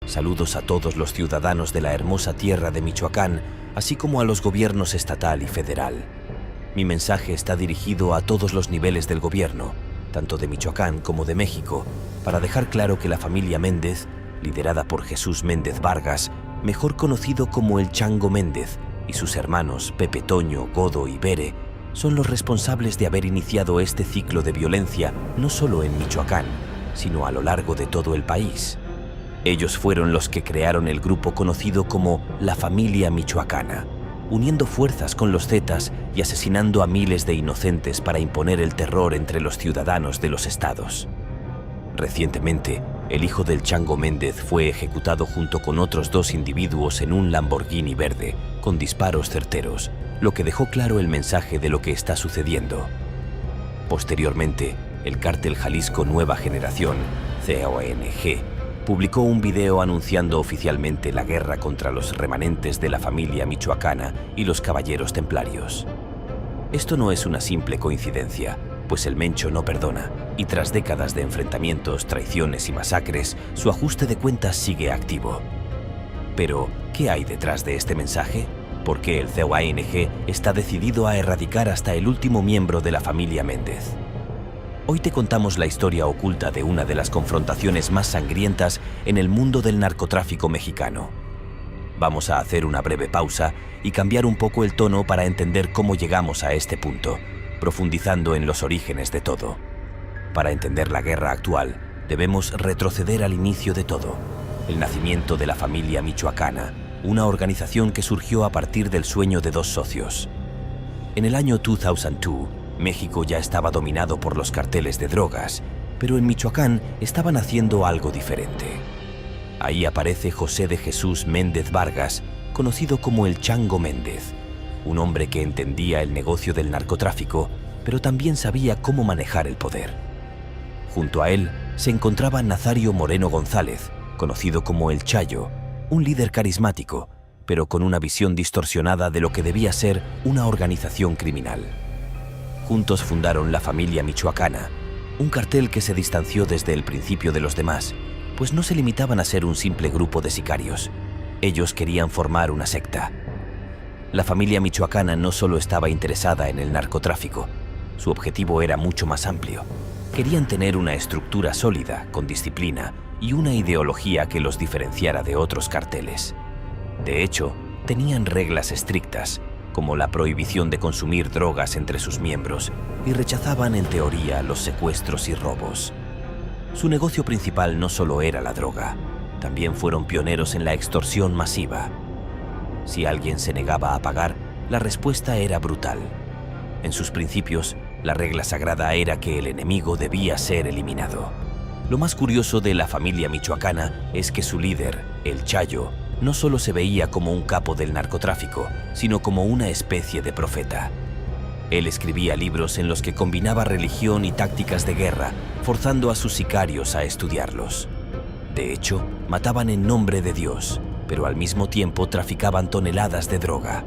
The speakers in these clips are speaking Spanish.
Saludos a todos los ciudadanos de la hermosa tierra de Michoacán, así como a los gobiernos estatal y federal. Mi mensaje está dirigido a todos los niveles del gobierno, tanto de Michoacán como de México, para dejar claro que la familia Méndez, liderada por Jesús Méndez Vargas, mejor conocido como el Chango Méndez, y sus hermanos Pepe Toño, Godo y Bere, son los responsables de haber iniciado este ciclo de violencia no solo en Michoacán, sino a lo largo de todo el país. Ellos fueron los que crearon el grupo conocido como la Familia Michoacana, uniendo fuerzas con los Zetas y asesinando a miles de inocentes para imponer el terror entre los ciudadanos de los estados. Recientemente, el hijo del Chango Méndez fue ejecutado junto con otros 2 individuos en un Lamborghini verde, con disparos certeros, lo que dejó claro el mensaje de lo que está sucediendo. Posteriormente, el cártel Jalisco Nueva Generación, CONG, publicó un video anunciando oficialmente la guerra contra los remanentes de la familia michoacana y los caballeros templarios. Esto no es una simple coincidencia, pues el Mencho no perdona, y tras décadas de enfrentamientos, traiciones y masacres, su ajuste de cuentas sigue activo. Pero, ¿qué hay detrás de este mensaje? ¿Por qué el CONG está decidido a erradicar hasta el último miembro de la familia Méndez? Hoy te contamos la historia oculta de una de las confrontaciones más sangrientas en el mundo del narcotráfico mexicano. Vamos a hacer una breve pausa y cambiar un poco el tono para entender cómo llegamos a este punto, profundizando en los orígenes de todo. Para entender la guerra actual, debemos retroceder al inicio de todo, el nacimiento de la familia michoacana, una organización que surgió a partir del sueño de 2 socios. En el año 2002, México ya estaba dominado por los carteles de drogas, pero en Michoacán estaban haciendo algo diferente. Ahí aparece José de Jesús Méndez Vargas, conocido como el Chango Méndez, un hombre que entendía el negocio del narcotráfico, pero también sabía cómo manejar el poder. Junto a él se encontraba Nazario Moreno González, conocido como el Chayo, un líder carismático, pero con una visión distorsionada de lo que debía ser una organización criminal. Juntos fundaron la Familia Michoacana, un cartel que se distanció desde el principio de los demás, pues no se limitaban a ser un simple grupo de sicarios. Ellos querían formar una secta. La Familia Michoacana no solo estaba interesada en el narcotráfico, su objetivo era mucho más amplio. Querían tener una estructura sólida, con disciplina y una ideología que los diferenciara de otros carteles. De hecho, tenían reglas estrictas, como la prohibición de consumir drogas entre sus miembros, y rechazaban en teoría los secuestros y robos. Su negocio principal no solo era la droga, también fueron pioneros en la extorsión masiva. Si alguien se negaba a pagar, la respuesta era brutal. En sus principios, la regla sagrada era que el enemigo debía ser eliminado. Lo más curioso de la familia michoacana es que su líder, el Chayo, no solo se veía como un capo del narcotráfico, sino como una especie de profeta. Él escribía libros en los que combinaba religión y tácticas de guerra, forzando a sus sicarios a estudiarlos. De hecho, mataban en nombre de Dios, pero al mismo tiempo traficaban toneladas de droga.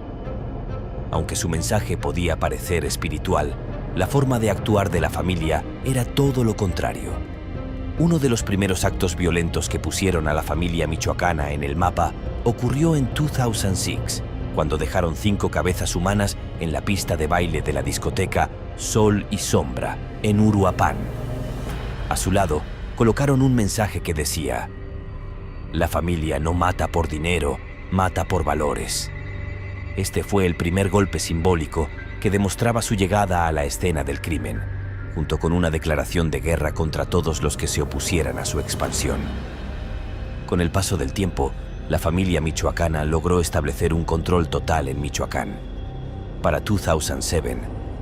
Aunque su mensaje podía parecer espiritual, la forma de actuar de la familia era todo lo contrario. Uno de los primeros actos violentos que pusieron a la familia michoacana en el mapa ocurrió en 2006, cuando dejaron 5 cabezas humanas en la pista de baile de la discoteca Sol y Sombra, en Uruapan. A su lado, colocaron un mensaje que decía: "La familia no mata por dinero, mata por valores". Este fue el primer golpe simbólico que demostraba su llegada a la escena del crimen, junto con una declaración de guerra contra todos los que se opusieran a su expansión. Con el paso del tiempo, la familia michoacana logró establecer un control total en Michoacán. Para 2007,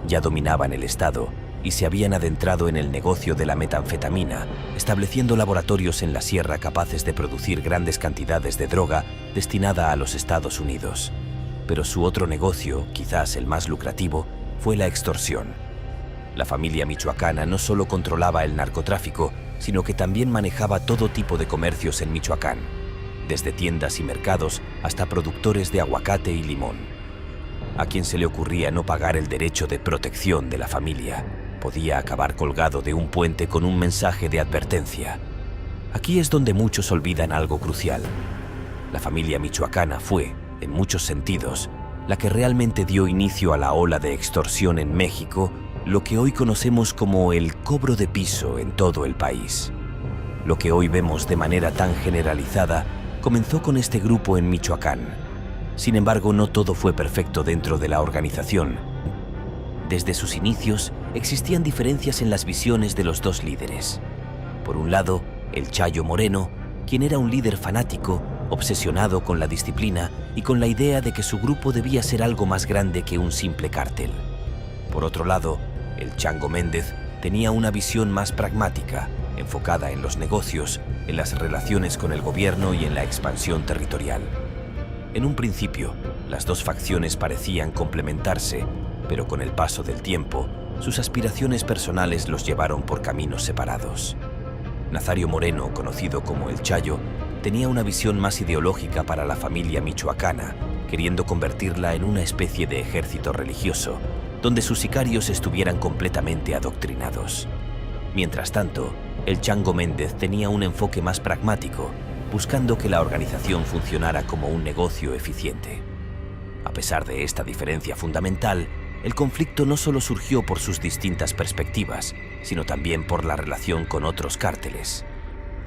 ya dominaban el estado y se habían adentrado en el negocio de la metanfetamina, estableciendo laboratorios en la sierra capaces de producir grandes cantidades de droga destinada a los Estados Unidos. Pero su otro negocio, quizás el más lucrativo, fue la extorsión. La familia michoacana no solo controlaba el narcotráfico, sino que también manejaba todo tipo de comercios en Michoacán, desde tiendas y mercados hasta productores de aguacate y limón. A quien se le ocurría no pagar el derecho de protección de la familia, podía acabar colgado de un puente con un mensaje de advertencia. Aquí es donde muchos olvidan algo crucial. La familia michoacana fue, en muchos sentidos, la que realmente dio inicio a la ola de extorsión en México, lo que hoy conocemos como el cobro de piso en todo el país. Lo que hoy vemos de manera tan generalizada comenzó con este grupo en Michoacán. Sin embargo, no todo fue perfecto dentro de la organización. Desde sus inicios, existían diferencias en las visiones de los dos líderes. Por un lado, el Chayo Moreno, quien era un líder fanático, obsesionado con la disciplina y con la idea de que su grupo debía ser algo más grande que un simple cártel. Por otro lado, el Chango Méndez tenía una visión más pragmática, enfocada en los negocios, en las relaciones con el gobierno y en la expansión territorial. En un principio, las dos facciones parecían complementarse, pero con el paso del tiempo, sus aspiraciones personales los llevaron por caminos separados. Nazario Moreno, conocido como el Chayo, tenía una visión más ideológica para la familia michoacana, queriendo convertirla en una especie de ejército religioso, donde sus sicarios estuvieran completamente adoctrinados. Mientras tanto, el Chango Méndez tenía un enfoque más pragmático, buscando que la organización funcionara como un negocio eficiente. A pesar de esta diferencia fundamental, el conflicto no solo surgió por sus distintas perspectivas, sino también por la relación con otros cárteles.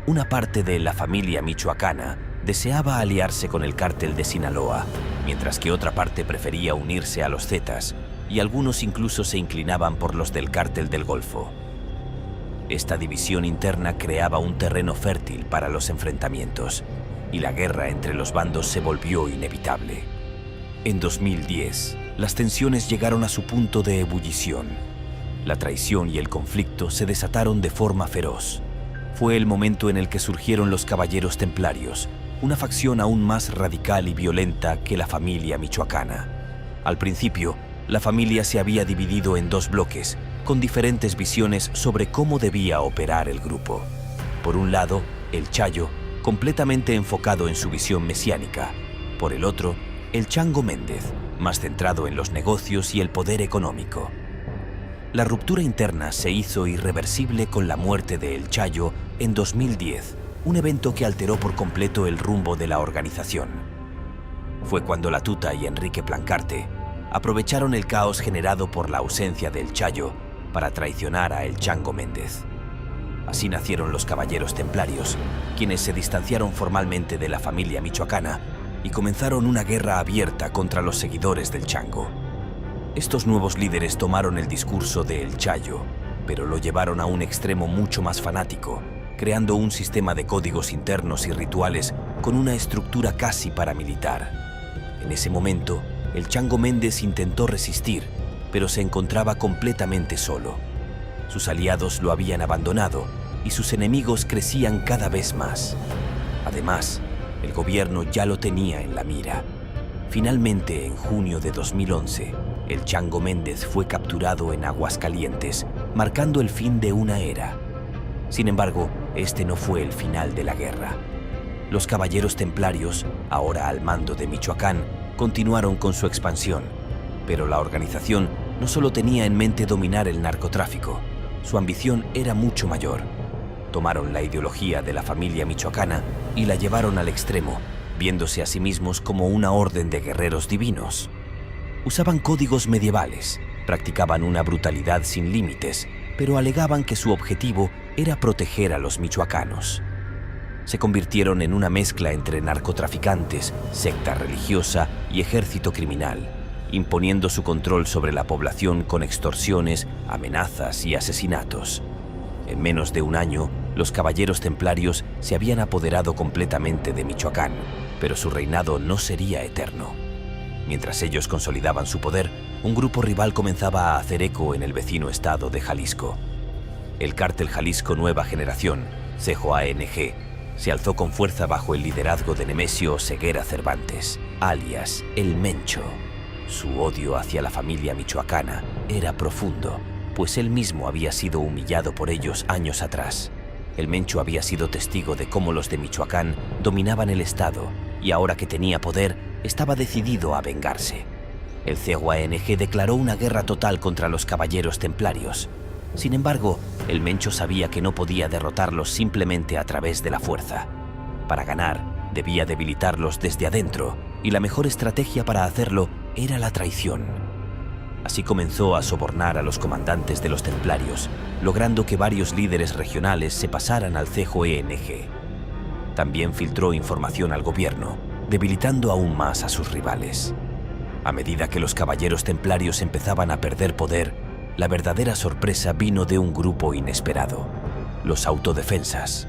Una parte de la familia michoacana deseaba aliarse con el cártel de Sinaloa, mientras que otra parte prefería unirse a los Zetas, y algunos incluso se inclinaban por los del cártel del Golfo. Esta división interna creaba un terreno fértil para los enfrentamientos, y la guerra entre los bandos se volvió inevitable. En 2010, las tensiones llegaron a su punto de ebullición. La traición y el conflicto se desataron de forma feroz. Fue el momento en el que surgieron los Caballeros Templarios, una facción aún más radical y violenta que la familia michoacana. Al principio, la familia se había dividido en dos bloques, con diferentes visiones sobre cómo debía operar el grupo. Por un lado, el Chayo, completamente enfocado en su visión mesiánica. Por el otro, el Chango Méndez, más centrado en los negocios y el poder económico. La ruptura interna se hizo irreversible con la muerte de El Chayo en 2010, un evento que alteró por completo el rumbo de la organización. Fue cuando La Tuta y Enrique Plancarte aprovecharon el caos generado por la ausencia del Chayo para traicionar a El Chango Méndez. Así nacieron los Caballeros Templarios, quienes se distanciaron formalmente de la familia michoacana y comenzaron una guerra abierta contra los seguidores del Chango. Estos nuevos líderes tomaron el discurso de El Chayo, pero lo llevaron a un extremo mucho más fanático, creando un sistema de códigos internos y rituales con una estructura casi paramilitar. En ese momento, el Chango Méndez intentó resistir, pero se encontraba completamente solo. Sus aliados lo habían abandonado y sus enemigos crecían cada vez más. Además, el gobierno ya lo tenía en la mira. Finalmente, en junio de 2011, el Chango Méndez fue capturado en Aguascalientes, marcando el fin de una era. Sin embargo, este no fue el final de la guerra. Los Caballeros Templarios, ahora al mando de Michoacán, continuaron con su expansión, pero la organización no solo tenía en mente dominar el narcotráfico, su ambición era mucho mayor. Tomaron la ideología de la familia michoacana y la llevaron al extremo, viéndose a sí mismos como una orden de guerreros divinos. Usaban códigos medievales, practicaban una brutalidad sin límites, pero alegaban que su objetivo era proteger a los michoacanos. Se convirtieron en una mezcla entre narcotraficantes, secta religiosa y ejército criminal, imponiendo su control sobre la población con extorsiones, amenazas y asesinatos. En menos de un año, los Caballeros Templarios se habían apoderado completamente de Michoacán, pero su reinado no sería eterno. Mientras ellos consolidaban su poder, un grupo rival comenzaba a hacer eco en el vecino estado de Jalisco. El cártel Jalisco Nueva Generación, CJANG, se alzó con fuerza bajo el liderazgo de Nemesio Ceguera Cervantes, alias El Mencho. Su odio hacia la familia michoacana era profundo, pues él mismo había sido humillado por ellos años atrás. El Mencho había sido testigo de cómo los de Michoacán dominaban el estado y ahora que tenía poder, estaba decidido a vengarse. El CJANG declaró una guerra total contra los Caballeros Templarios. Sin embargo, el Mencho sabía que no podía derrotarlos simplemente a través de la fuerza. Para ganar, debía debilitarlos desde adentro, y la mejor estrategia para hacerlo era la traición. Así comenzó a sobornar a los comandantes de los templarios, logrando que varios líderes regionales se pasaran al CJENG. También filtró información al gobierno, debilitando aún más a sus rivales. A medida que los caballeros templarios empezaban a perder poder, la verdadera sorpresa vino de un grupo inesperado: los autodefensas.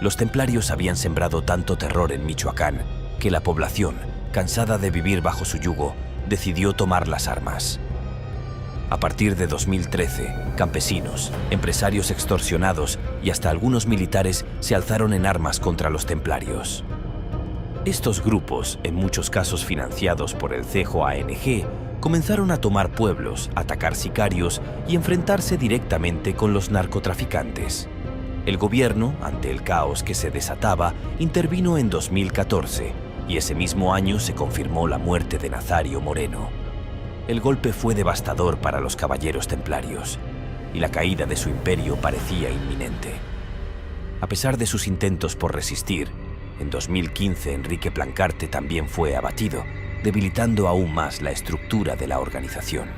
Los templarios habían sembrado tanto terror en Michoacán que la población, cansada de vivir bajo su yugo, decidió tomar las armas. A partir de 2013, campesinos, empresarios extorsionados y hasta algunos militares se alzaron en armas contra los templarios. Estos grupos, en muchos casos financiados por el CJANG, comenzaron a tomar pueblos, atacar sicarios y enfrentarse directamente con los narcotraficantes. El gobierno, ante el caos que se desataba, intervino en 2014 y ese mismo año se confirmó la muerte de Nazario Moreno. El golpe fue devastador para los caballeros templarios y la caída de su imperio parecía inminente. A pesar de sus intentos por resistir, en 2015 Enrique Plancarte también fue abatido, debilitando aún más la estructura de la organización.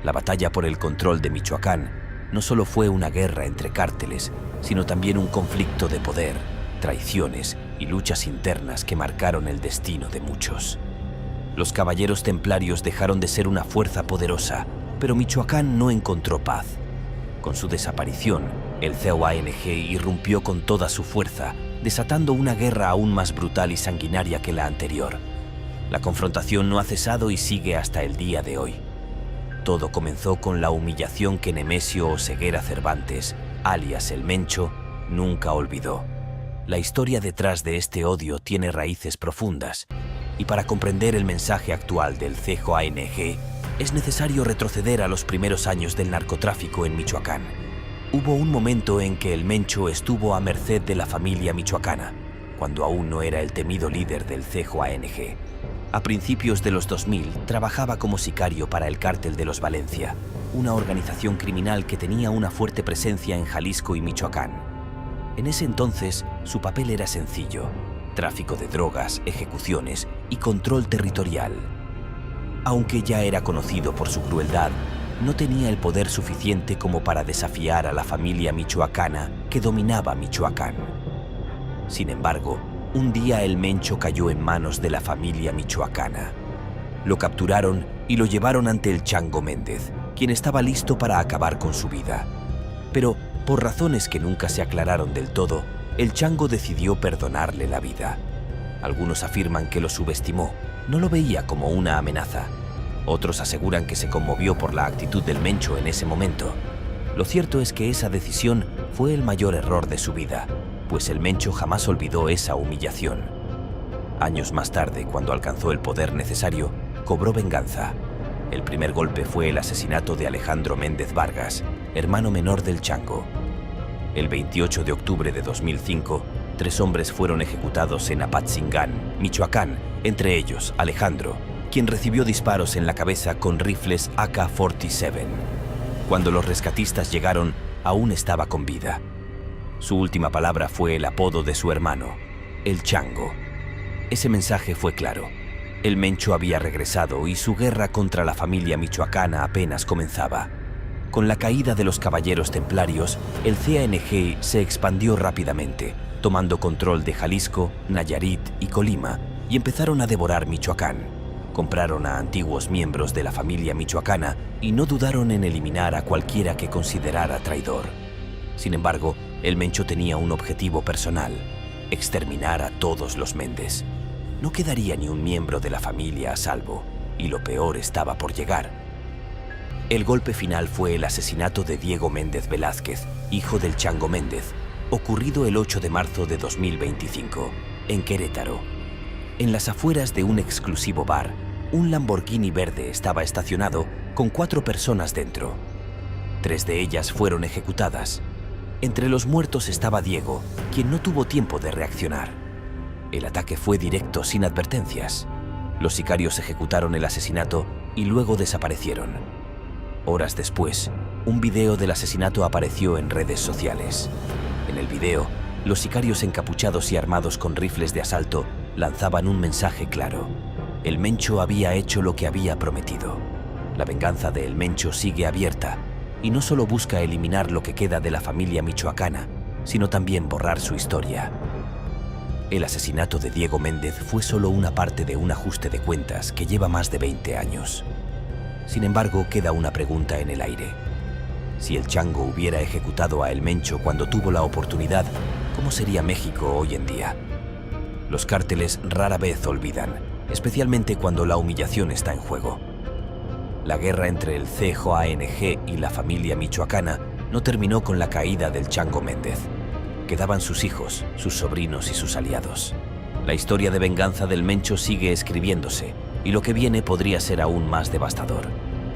La batalla por el control de Michoacán no solo fue una guerra entre cárteles, sino también un conflicto de poder, traiciones y luchas internas que marcaron el destino de muchos. Los caballeros templarios dejaron de ser una fuerza poderosa, pero Michoacán no encontró paz. Con su desaparición, el CJANG irrumpió con toda su fuerza, desatando una guerra aún más brutal y sanguinaria que la anterior. La confrontación no ha cesado y sigue hasta el día de hoy. Todo comenzó con la humillación que Nemesio Oseguera Cervantes, alias el Mencho, nunca olvidó. La historia detrás de este odio tiene raíces profundas, y para comprender el mensaje actual del CJANG, es necesario retroceder a los primeros años del narcotráfico en Michoacán. Hubo un momento en que el Mencho estuvo a merced de la familia michoacana, cuando aún no era el temido líder del CJANG. A principios de los 2000 trabajaba como sicario para el Cártel de los Valencia, una organización criminal que tenía una fuerte presencia en Jalisco y Michoacán. En ese entonces, su papel era sencillo: tráfico de drogas, ejecuciones y control territorial. Aunque ya era conocido por su crueldad, no tenía el poder suficiente como para desafiar a la familia michoacana que dominaba Michoacán. Sin embargo, un día el Mencho cayó en manos de la familia michoacana. Lo capturaron y lo llevaron ante el Chango Méndez, quien estaba listo para acabar con su vida. Pero, por razones que nunca se aclararon del todo, el Chango decidió perdonarle la vida. Algunos afirman que lo subestimó, no lo veía como una amenaza. Otros aseguran que se conmovió por la actitud del Mencho en ese momento. Lo cierto es que esa decisión fue el mayor error de su vida, pues el Mencho jamás olvidó esa humillación. Años más tarde, cuando alcanzó el poder necesario, cobró venganza. El primer golpe fue el asesinato de Alejandro Méndez Vargas, hermano menor del Chango. El 28 de octubre de 2005, 3 hombres fueron ejecutados en Apatzingán, Michoacán, entre ellos Alejandro, quien recibió disparos en la cabeza con rifles AK-47. Cuando los rescatistas llegaron, aún estaba con vida. Su última palabra fue el apodo de su hermano, el Chango. Ese mensaje fue claro: el Mencho había regresado y su guerra contra la familia michoacana apenas comenzaba. Con la caída de los caballeros templarios, el CJANG se expandió rápidamente, tomando control de Jalisco, Nayarit y Colima, y empezaron a devorar Michoacán. Compraron a antiguos miembros de la familia michoacana y no dudaron en eliminar a cualquiera que considerara traidor. Sin embargo, el Mencho tenía un objetivo personal: exterminar a todos los Méndez. No quedaría ni un miembro de la familia a salvo, y lo peor estaba por llegar. El golpe final fue el asesinato de Diego Méndez Velázquez, hijo del Chango Méndez, ocurrido el 8 de marzo de 2025, en Querétaro. En las afueras de un exclusivo bar, un Lamborghini verde estaba estacionado con 4 personas dentro. 3 de ellas fueron ejecutadas. Entre los muertos estaba Diego, quien no tuvo tiempo de reaccionar. El ataque fue directo, sin advertencias. Los sicarios ejecutaron el asesinato y luego desaparecieron. Horas después, un video del asesinato apareció en redes sociales. En el video, los sicarios encapuchados y armados con rifles de asalto lanzaban un mensaje claro. El Mencho había hecho lo que había prometido. La venganza de El Mencho sigue abierta y no solo busca eliminar lo que queda de la familia michoacana, sino también borrar su historia. El asesinato de Diego Méndez fue solo una parte de un ajuste de cuentas que lleva más de 20 años. Sin embargo, queda una pregunta en el aire. Si el Chango hubiera ejecutado a El Mencho cuando tuvo la oportunidad, ¿cómo sería México hoy en día? Los cárteles rara vez olvidan, especialmente cuando la humillación está en juego. La guerra entre el CJANG y la familia michoacana no terminó con la caída del Chango Méndez. Quedaban sus hijos, sus sobrinos y sus aliados. La historia de venganza del Mencho sigue escribiéndose, y lo que viene podría ser aún más devastador.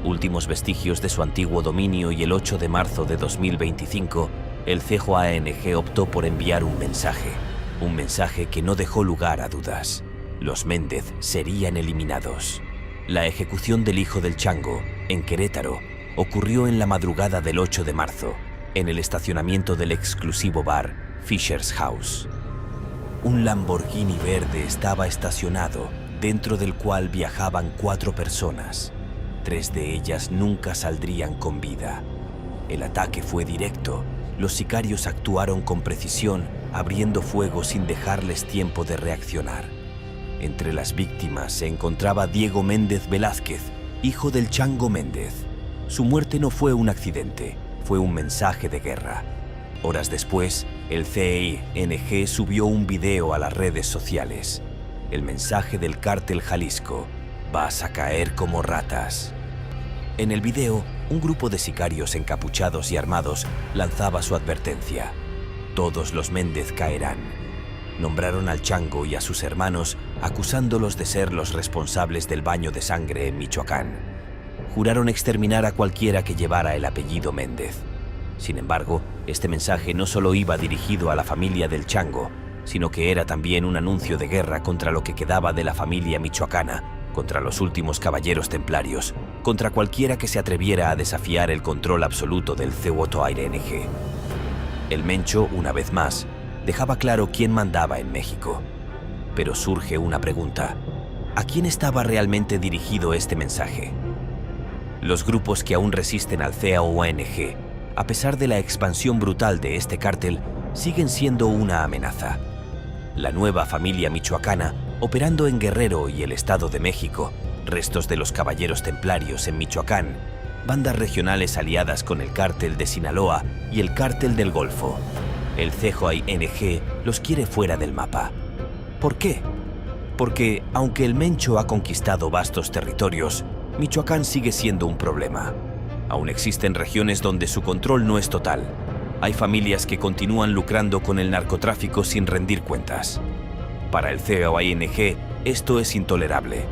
Últimos vestigios de su antiguo dominio y el 8 de marzo de 2025, el CJANG optó por enviar un mensaje que no dejó lugar a dudas. Los Méndez serían eliminados. La ejecución del hijo del Chango, en Querétaro, ocurrió en la madrugada del 8 de marzo, en el estacionamiento del exclusivo bar Fisher's House. Un Lamborghini verde estaba estacionado, dentro del cual viajaban 4 personas. 3 de ellas nunca saldrían con vida. El ataque fue directo. Los sicarios actuaron con precisión, abriendo fuego sin dejarles tiempo de reaccionar. Entre las víctimas se encontraba Diego Méndez Velázquez, hijo del Chango Méndez. Su muerte no fue un accidente, fue un mensaje de guerra. Horas después, el CJANG subió un video a las redes sociales. El mensaje del cártel Jalisco: vas a caer como ratas. En el video, un grupo de sicarios encapuchados y armados lanzaba su advertencia: todos los Méndez caerán. Nombraron al Chango y a sus hermanos, acusándolos de ser los responsables del baño de sangre en Michoacán. Juraron exterminar a cualquiera que llevara el apellido Méndez. Sin embargo, este mensaje no solo iba dirigido a la familia del Chango, sino que era también un anuncio de guerra contra lo que quedaba de la familia michoacana, contra los últimos caballeros templarios, contra cualquiera que se atreviera a desafiar el control absoluto del CJANG. El Mencho, una vez más, dejaba claro quién mandaba en México. Pero surge una pregunta: ¿a quién estaba realmente dirigido este mensaje? Los grupos que aún resisten al CJANG, a pesar de la expansión brutal de este cártel, siguen siendo una amenaza. La nueva familia michoacana, operando en Guerrero y el Estado de México, restos de los caballeros templarios en Michoacán, bandas regionales aliadas con el cártel de Sinaloa y el cártel del Golfo. El CJANG los quiere fuera del mapa. ¿Por qué? Porque, aunque el Mencho ha conquistado vastos territorios, Michoacán sigue siendo un problema. Aún existen regiones donde su control no es total. Hay familias que continúan lucrando con el narcotráfico sin rendir cuentas. Para el CJANG, esto es intolerable.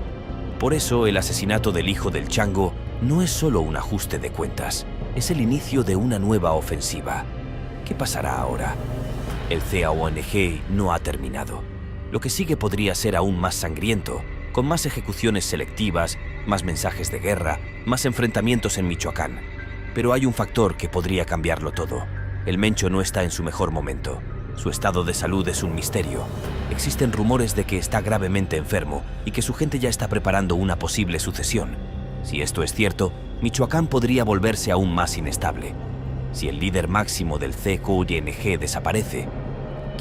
Por eso, el asesinato del hijo del Chango no es solo un ajuste de cuentas, es el inicio de una nueva ofensiva. ¿Qué pasará ahora? El CJANG no ha terminado. Lo que sigue podría ser aún más sangriento, con más ejecuciones selectivas, más mensajes de guerra, más enfrentamientos en Michoacán. Pero hay un factor que podría cambiarlo todo. El Mencho no está en su mejor momento. Su estado de salud es un misterio. Existen rumores de que está gravemente enfermo y que su gente ya está preparando una posible sucesión. Si esto es cierto, Michoacán podría volverse aún más inestable. Si el líder máximo del CJANG desaparece,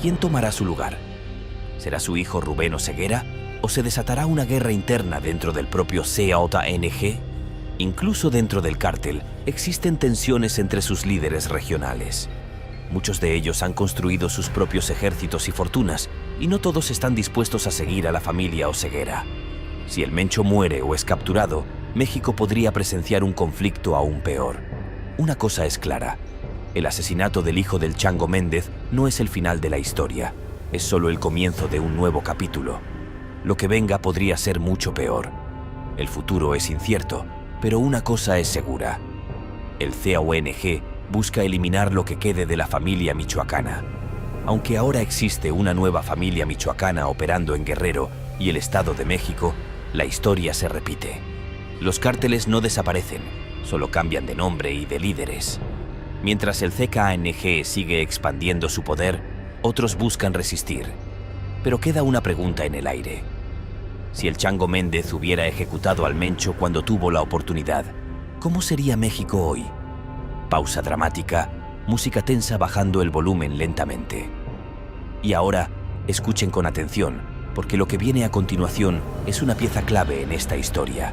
¿quién tomará su lugar? ¿Será su hijo Rubén Oseguera? ¿O se desatará una guerra interna dentro del propio CJANG? Incluso dentro del cártel, existen tensiones entre sus líderes regionales. Muchos de ellos han construido sus propios ejércitos y fortunas, y no todos están dispuestos a seguir a la familia Oseguera. Si el Mencho muere o es capturado, México podría presenciar un conflicto aún peor. Una cosa es clara: el asesinato del hijo del Chango Méndez no es el final de la historia, es solo el comienzo de un nuevo capítulo. Lo que venga podría ser mucho peor. El futuro es incierto, pero una cosa es segura: el CJANG busca eliminar lo que quede de la familia michoacana. Aunque ahora existe una nueva familia michoacana operando en Guerrero y el Estado de México, la historia se repite. Los cárteles no desaparecen, solo cambian de nombre y de líderes. Mientras el CKANG sigue expandiendo su poder, otros buscan resistir. Pero queda una pregunta en el aire. Si el Chango Méndez hubiera ejecutado al Mencho cuando tuvo la oportunidad, ¿cómo sería México hoy? Pausa dramática, música tensa bajando el volumen lentamente. Y ahora, escuchen con atención, porque lo que viene a continuación es una pieza clave en esta historia.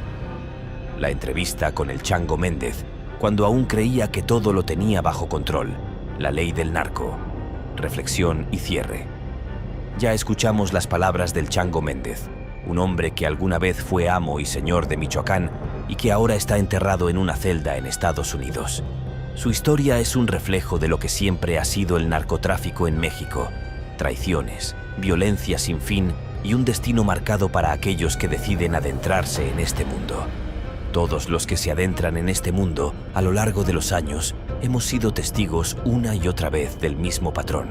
La entrevista con el Chango Méndez, cuando aún creía que todo lo tenía bajo control, la ley del narco. Reflexión y cierre. Ya escuchamos las palabras del Chango Méndez, un hombre que alguna vez fue amo y señor de Michoacán y que ahora está enterrado en una celda en Estados Unidos. Su historia es un reflejo de lo que siempre ha sido el narcotráfico en México: traiciones, violencia sin fin y un destino marcado para aquellos que deciden adentrarse en este mundo. Todos los que se adentran en este mundo, a lo largo de los años, hemos sido testigos una y otra vez del mismo patrón.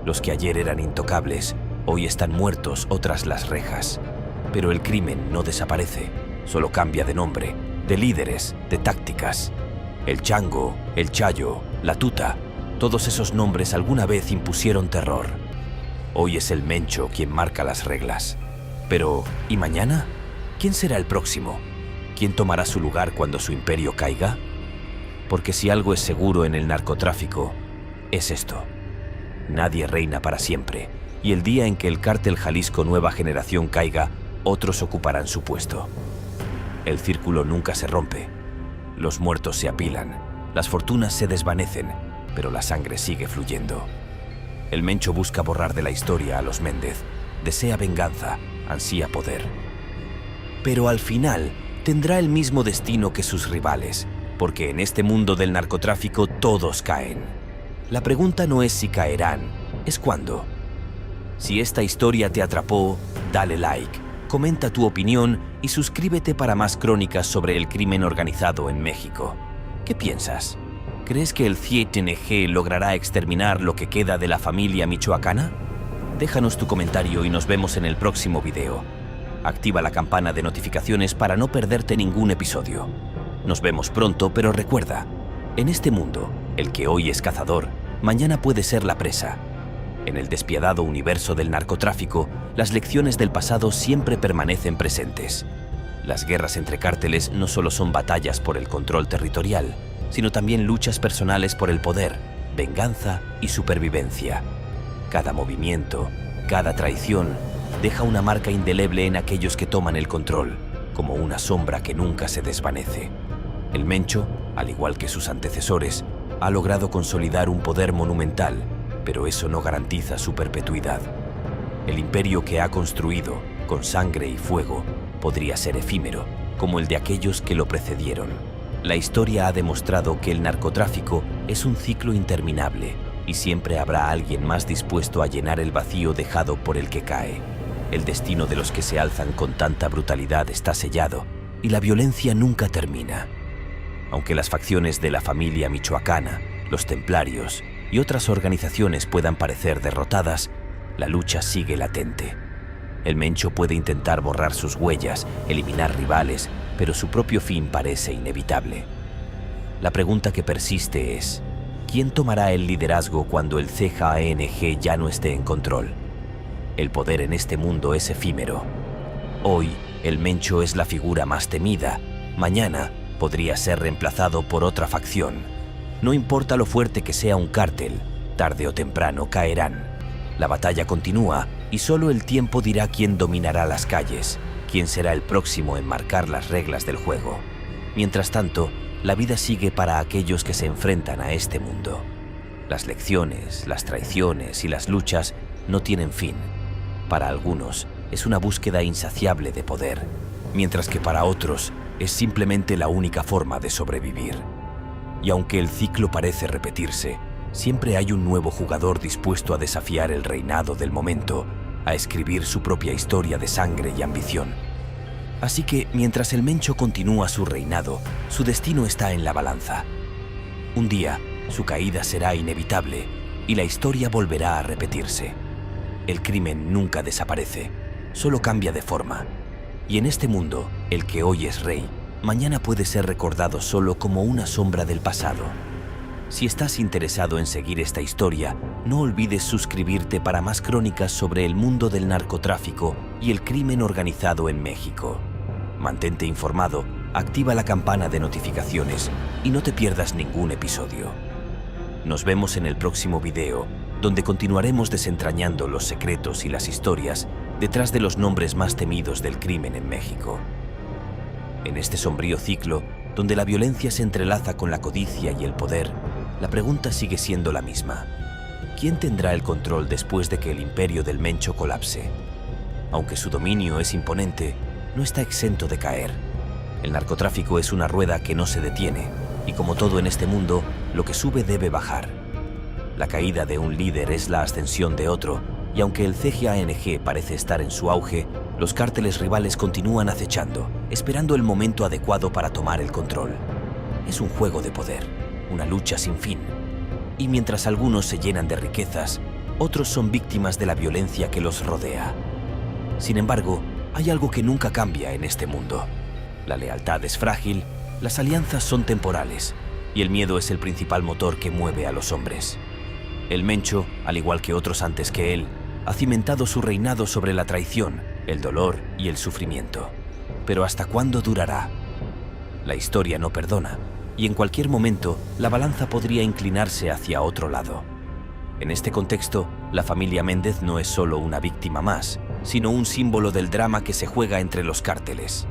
Los que ayer eran intocables, hoy están muertos o tras las rejas. Pero el crimen no desaparece, solo cambia de nombre, de líderes, de tácticas. El Chango, el Chayo, la Tuta, todos esos nombres alguna vez impusieron terror. Hoy es el Mencho quien marca las reglas. Pero, ¿y mañana? ¿Quién será el próximo? ¿Quién tomará su lugar cuando su imperio caiga? Porque si algo es seguro en el narcotráfico, es esto: nadie reina para siempre, y el día en que el cártel Jalisco Nueva Generación caiga, otros ocuparán su puesto. El círculo nunca se rompe. Los muertos se apilan, las fortunas se desvanecen, pero la sangre sigue fluyendo. El Mencho busca borrar de la historia a los Méndez, desea venganza, ansía poder. Pero al final tendrá el mismo destino que sus rivales, porque en este mundo del narcotráfico todos caen. La pregunta no es si caerán, es cuándo. Si esta historia te atrapó, dale like, comenta tu opinión y suscríbete para más crónicas sobre el crimen organizado en México. ¿Qué piensas? ¿Crees que el CKANG logrará exterminar lo que queda de la familia michoacana? Déjanos tu comentario y nos vemos en el próximo video. Activa la campana de notificaciones para no perderte ningún episodio. Nos vemos pronto, pero recuerda, en este mundo, el que hoy es cazador, mañana puede ser la presa. En el despiadado universo del narcotráfico, las lecciones del pasado siempre permanecen presentes. Las guerras entre cárteles no solo son batallas por el control territorial, sino también luchas personales por el poder, venganza y supervivencia. Cada movimiento, cada traición, deja una marca indeleble en aquellos que toman el control, como una sombra que nunca se desvanece. El Mencho, al igual que sus antecesores, ha logrado consolidar un poder monumental, pero eso no garantiza su perpetuidad. El imperio que ha construido, con sangre y fuego, podría ser efímero, como el de aquellos que lo precedieron. La historia ha demostrado que el narcotráfico es un ciclo interminable, y siempre habrá alguien más dispuesto a llenar el vacío dejado por el que cae. El destino de los que se alzan con tanta brutalidad está sellado, y la violencia nunca termina. Aunque las facciones de la familia michoacana, los templarios y otras organizaciones puedan parecer derrotadas, la lucha sigue latente. El Mencho puede intentar borrar sus huellas, eliminar rivales, pero su propio fin parece inevitable. La pregunta que persiste es: ¿quién tomará el liderazgo cuando el CKANG ya no esté en control? El poder en este mundo es efímero. Hoy, el Mencho es la figura más temida. Mañana, podría ser reemplazado por otra facción. No importa lo fuerte que sea un cártel, tarde o temprano caerán. La batalla continúa y solo el tiempo dirá quién dominará las calles, quién será el próximo en marcar las reglas del juego. Mientras tanto, la vida sigue para aquellos que se enfrentan a este mundo. Las lecciones, las traiciones y las luchas no tienen fin. Para algunos, es una búsqueda insaciable de poder, mientras que para otros es simplemente la única forma de sobrevivir. Y aunque el ciclo parece repetirse, siempre hay un nuevo jugador dispuesto a desafiar el reinado del momento, a escribir su propia historia de sangre y ambición. Así que, mientras el Mencho continúa su reinado, su destino está en la balanza. Un día, su caída será inevitable y la historia volverá a repetirse. El crimen nunca desaparece, solo cambia de forma. Y en este mundo, el que hoy es rey, mañana puede ser recordado solo como una sombra del pasado. Si estás interesado en seguir esta historia, no olvides suscribirte para más crónicas sobre el mundo del narcotráfico y el crimen organizado en México. Mantente informado, activa la campana de notificaciones y no te pierdas ningún episodio. Nos vemos en el próximo video, donde continuaremos desentrañando los secretos y las historias detrás de los nombres más temidos del crimen en México. En este sombrío ciclo, donde la violencia se entrelaza con la codicia y el poder, la pregunta sigue siendo la misma. ¿Quién tendrá el control después de que el imperio del Mencho colapse? Aunque su dominio es imponente, no está exento de caer. El narcotráfico es una rueda que no se detiene, y como todo en este mundo, lo que sube debe bajar. La caída de un líder es la ascensión de otro, y aunque el CGANG parece estar en su auge, los cárteles rivales continúan acechando, esperando el momento adecuado para tomar el control. Es un juego de poder, una lucha sin fin. Y mientras algunos se llenan de riquezas, otros son víctimas de la violencia que los rodea. Sin embargo, hay algo que nunca cambia en este mundo. La lealtad es frágil, las alianzas son temporales, y el miedo es el principal motor que mueve a los hombres. El Mencho, al igual que otros antes que él, ha cimentado su reinado sobre la traición, el dolor y el sufrimiento. Pero ¿hasta cuándo durará? La historia no perdona, y en cualquier momento la balanza podría inclinarse hacia otro lado. En este contexto, la familia Méndez no es solo una víctima más, sino un símbolo del drama que se juega entre los cárteles.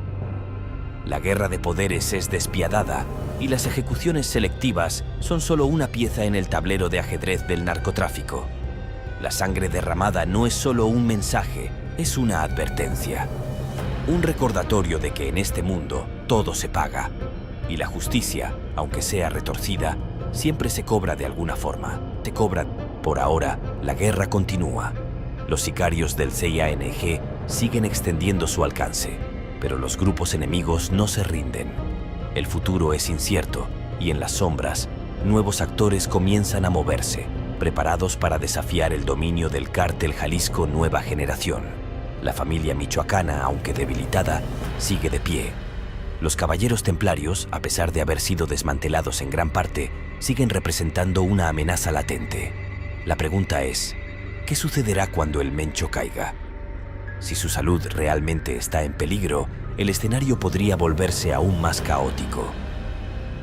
La guerra de poderes es despiadada y las ejecuciones selectivas son solo una pieza en el tablero de ajedrez del narcotráfico. La sangre derramada no es solo un mensaje, es una advertencia. Un recordatorio de que en este mundo todo se paga. Y la justicia, aunque sea retorcida, siempre se cobra de alguna forma. Te cobran. Por ahora, la guerra continúa. Los sicarios del CIANG siguen extendiendo su alcance, pero los grupos enemigos no se rinden. El futuro es incierto y en las sombras, nuevos actores comienzan a moverse, preparados para desafiar el dominio del cártel Jalisco Nueva Generación. La familia michoacana, aunque debilitada, sigue de pie. Los caballeros templarios, a pesar de haber sido desmantelados en gran parte, siguen representando una amenaza latente. La pregunta es, ¿qué sucederá cuando el Mencho caiga? Si su salud realmente está en peligro, el escenario podría volverse aún más caótico.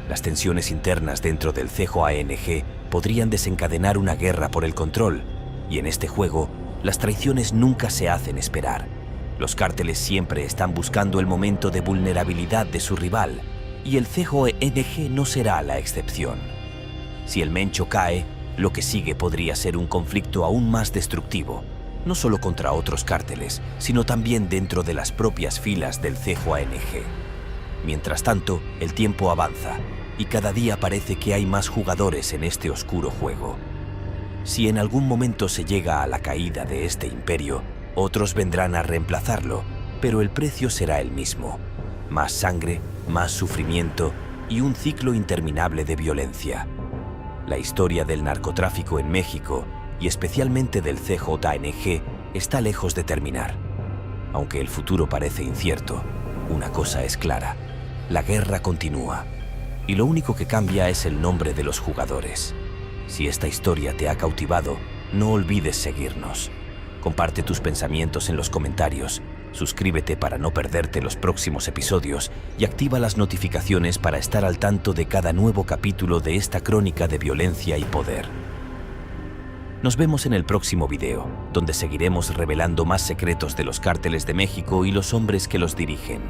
Las tensiones internas dentro del CGANG podrían desencadenar una guerra por el control, y en este juego, las traiciones nunca se hacen esperar. Los cárteles siempre están buscando el momento de vulnerabilidad de su rival, y el CGANG no será la excepción. Si el Mencho cae, lo que sigue podría ser un conflicto aún más destructivo, no solo contra otros cárteles, sino también dentro de las propias filas del CGANG. Mientras tanto, el tiempo avanza, y cada día parece que hay más jugadores en este oscuro juego. Si en algún momento se llega a la caída de este imperio, otros vendrán a reemplazarlo, pero el precio será el mismo. Más sangre, más sufrimiento y un ciclo interminable de violencia. La historia del narcotráfico en México, y especialmente del CGANG, está lejos de terminar. Aunque el futuro parece incierto, una cosa es clara: la guerra continúa, y lo único que cambia es el nombre de los jugadores. Si esta historia te ha cautivado, no olvides seguirnos. Comparte tus pensamientos en los comentarios, suscríbete para no perderte los próximos episodios y activa las notificaciones para estar al tanto de cada nuevo capítulo de esta crónica de violencia y poder. Nos vemos en el próximo video, donde seguiremos revelando más secretos de los cárteles de México y los hombres que los dirigen.